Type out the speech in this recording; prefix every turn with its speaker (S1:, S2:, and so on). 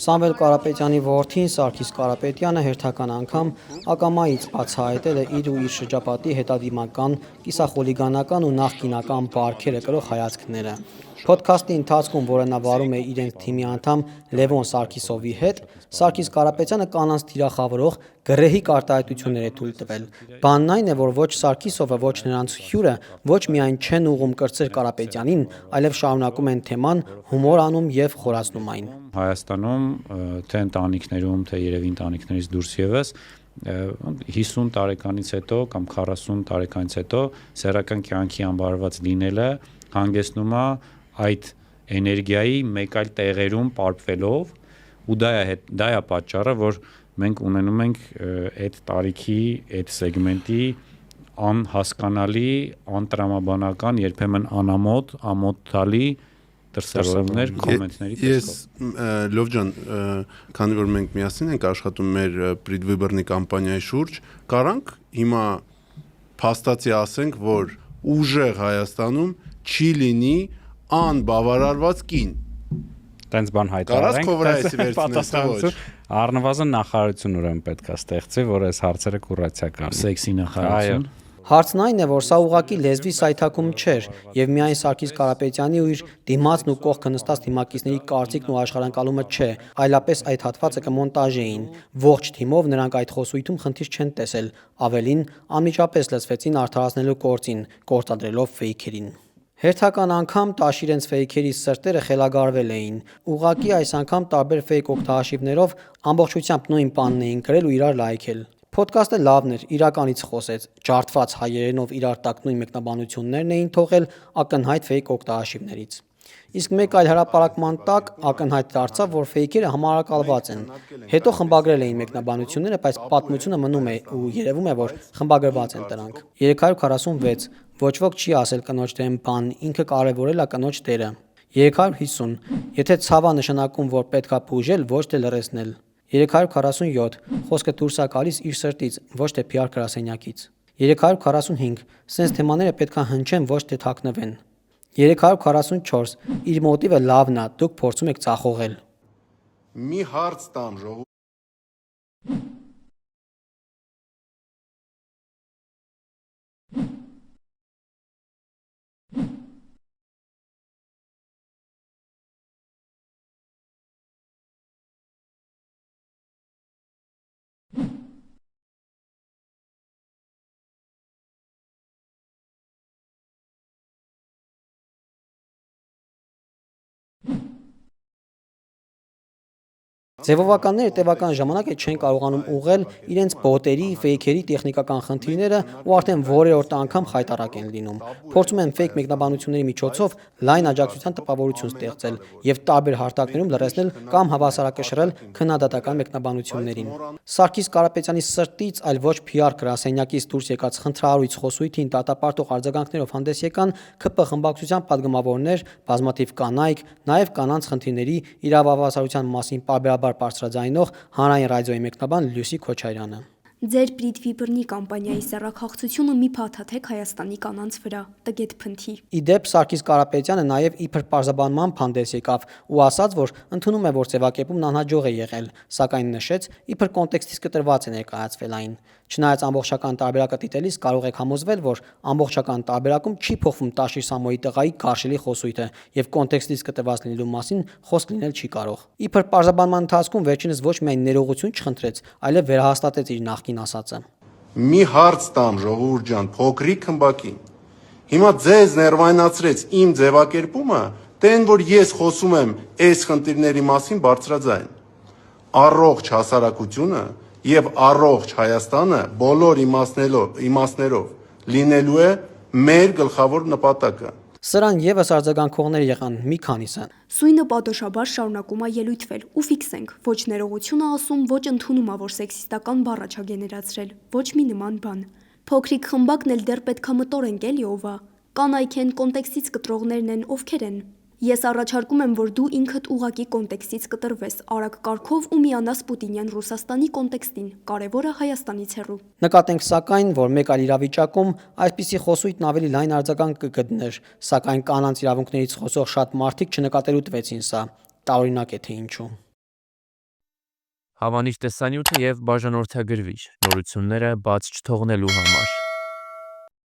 S1: Սամվել Կարապետյանի որդին Սարգիս Կարապետյանը հերթական անգամ ակամայից բացահայտել է իր ու իր շրջապատի հետադիմական, կիսախոլիգանական ու նախկինական բարքերը կրող հայացքները։ Փոդքասթի ընթացքում, որը նա վարում է իրենց թիմի անդամ Լևոն Սարգիսովի հետ, Սարգիս Կարապետյանը կանանց թիրախավորող գռեհիկ արտահայտություններ է թույլ տվել։ Բանն այն է, որ ոչ Սարգիսովը, ոչ նրանց հյուրը ոչ միայն չեն ուղղում կրծեր Կարապետյանին, այլև շարունակում են թեման հումոր անում և խորացնում այն։
S2: Հայաստանում թե ընտանիքներում, թե երևի ընտանիքներից դուրս ևս 50 տարեկանից հետո կամ 40 տարեկանից հետո սեռական կյանքի անբարված լինելը հանգեցնում է այդ էներգիայի մեկ այլ տեղերում պարպվելով ու դա է պատճառը, որ մենք ունենում ենք այդ տարիքի, այդ սեգմենտի անհասկանալի, անտրամաբանական, երբեմն անամոթ, ամոթալի դրսևորումներ կոմենտների տեսքով։
S3: Լով ջան, քանի որ մենք միասին ենք աշխատում մեր պրիդվիբեռնի կամպանիայի շուրջ, կարանք հիմա փաստացի ասենք, որ ուժեղ Հայաստանում չի լինի անբավարարված կին։
S4: Տենց բան
S3: հայտարարենք,
S4: առնվազն նախարարություն ուրեմն պետք է ստեղծի, որ այս հարցերը կուրացիա կանի։
S2: Սեքսի նախարարություն։
S1: Հարցն այն է, որ սա ուղղակի լեզվի սայթաքում չէր, եւ միայն Սարգիս Կարապետյանի ու իր դիմացն ու կողքը նստած դիմակիցների կարծիքն ու աշխարհընկալումը չէ, այլապես այդ հատվածը կմոնտաժեին։ Ողջ թիմով նրանք այդ խոսույթում խնդիր չեն տեսել, ավելին անմիջապես լծվեցին արդարացնելու գործին, գործադրելով ֆեյքերին։ Հերթական անգամ տաշ իրենց ֆեյքերի սրտերը խելագարվել էին։ Ուղղակի այս անգամ տարբեր ֆեյք օգտահաշիվներով ամբողջությամբ նույն բանն էին գրել ու իրար լայքել։ Փոդքասթը լավն էր, իրականից խոսեց, ջարդված հայերենով իրար տակ նույն մեկնաբանություններն էին թողել ակնհայտ ֆեյք օգտահաշիվներից։ Իսկ մեկ այլ հրապարակման տակ ակնհայտ դարձավ, որ ֆեյքերը համարակալված են։ Հետո խմբագրել էին մեկնաբանությունները, բայց պատմությունը մնում է ու երևում է, որ խմբագրված են դրանք։ 346 ոչ ոք չի ասել կնոջ դեմ բան, ինքը կարևորել է կնոջ դերը։ 350 եթե ցավա նշանակում, որ պետքա բուժել, ոչ թե լռեցնել։ 347 խոսքը դուրս է գալիս իր սրտից, ոչ թե PR գրասենյակից։ 345 սենց թեմաները պետքա հնչեն, ոչ թե թաքնվեն։ 344 իր մոտիվը լավն է, դուք փորձում եք ծախողել։
S3: Մի հարց տամ ժողովուրդ
S1: Ձևովականները տևական ժամանակ է չեն կարողանում ուղղել իրենց բոտերի, ֆեյքերի տեխնիկական խնդիրները ու արդեն որերորդ անգամ խայտառակ են լինում։ Փորձում են ֆեյք մեկնաբանությունների միջոցով լայն աջակցության տպավորություն ստեղծել եւ տարբեր հարթակներում լրացնել կամ հավասարակշռել քննադատական մեկնաբանություններին։ Սարգիս Կարապետյանի սրտից, այլ ոչ PR գրասենյակից դուրս եկած խնդրահարույց խոսույթին դատապարտող արձագանքներով հանդես եկան ՔՊ խմբակցության падգամավորներ, բազմաթիվ կանայք, նաեւ կանանց խնդիրների իրավավասարության մասին պարբերաբար բարձրաձայնող հանրային ռադիոյի մեկնաբան Լուսի Քոչարյանը։
S5: Ձեր պրիդվիբեռնի կամպանիայի սեռաքաղցությունը մի փաթաթեք Հայաստանի կանանց վրա, տգետ փնթի։
S1: Իդեպ Սարգիս Կարապետյանը նաև իբր պարզաբանման հանդես եկավ ու ասաց, որ ընդունում է, որ ձևակերպումն անհաջող է եղել, սակայն նշեց, իբր կոնտեքստից կտրված է ներկայացվել այն։ Չնայած ամբողջական տարբերակը դիտելիս կարող եք համոզվել, որ ամբողջական տարբերակում չի փոխվում Տաշիր Սամոյի տղայի գարշելի խոսույթը եւ կոնտեքստից կտրված լինելու մասին խոսք լինել չի կարող։ Իբր պարզաբանման ընթացքում վերջինս ոչ միայն ներողություն չխնդրեց, այլև վերահաստատեց իր նախկին ասածը։
S3: մի հարց տամ ժողովուրդ ջան, փոքրիկ խմբակին։ Հիմա ձեզ ներվայնացրեց իմ ձևակերպումը, թե այն որ ես խոսում եմ այս խնդիրների մասին բարձրաձայն։ Առողջ հասարակությունը եւ առողջ Հայաստանը բոլոր իմաստներով լինելու է մեր գլխավոր նպատակը։
S1: Սրան եւս արձագանքողներ եղան մի քանիսը։
S5: Սույնը պատոշաբար շարունակում է ելույթվել ու ֆիքսենք, ոչ ներողությունը ասում, ոչ ընդունում է, որ սեքսիստական բառ չա գեներացրել, ոչ մի նման բան։ Փոքրիկ խմբակն էլ դեռ պետք է մտորենք էլի ով է։ Կանայք են, կոնտեքստից կտրողներն են, ովքեր են։ Ես առաջարկում եմ, որ դու ինքդ ուղակի կոնտեքստից կտրվես, արագ կարգով ու միանաս Պուտինյան Ռուսաստանի կոնտեքստին, կարևորը Հայաստանից հեռու։
S1: Նկատենք սակայն, որ մեկ այլ իրավիճակում այսպիսի խոսույթն ավելի լայն արձագանք կգտներ, սակայն կանանց իրավունքներից խոսող շատ մարդիկ չնկատելու տվեցին սա, տարօրինակ է թե ինչու։
S6: Հավանիր տեսանյութը եւ բաժանորդագրվիր նորությունները բաց չթողնելու համար։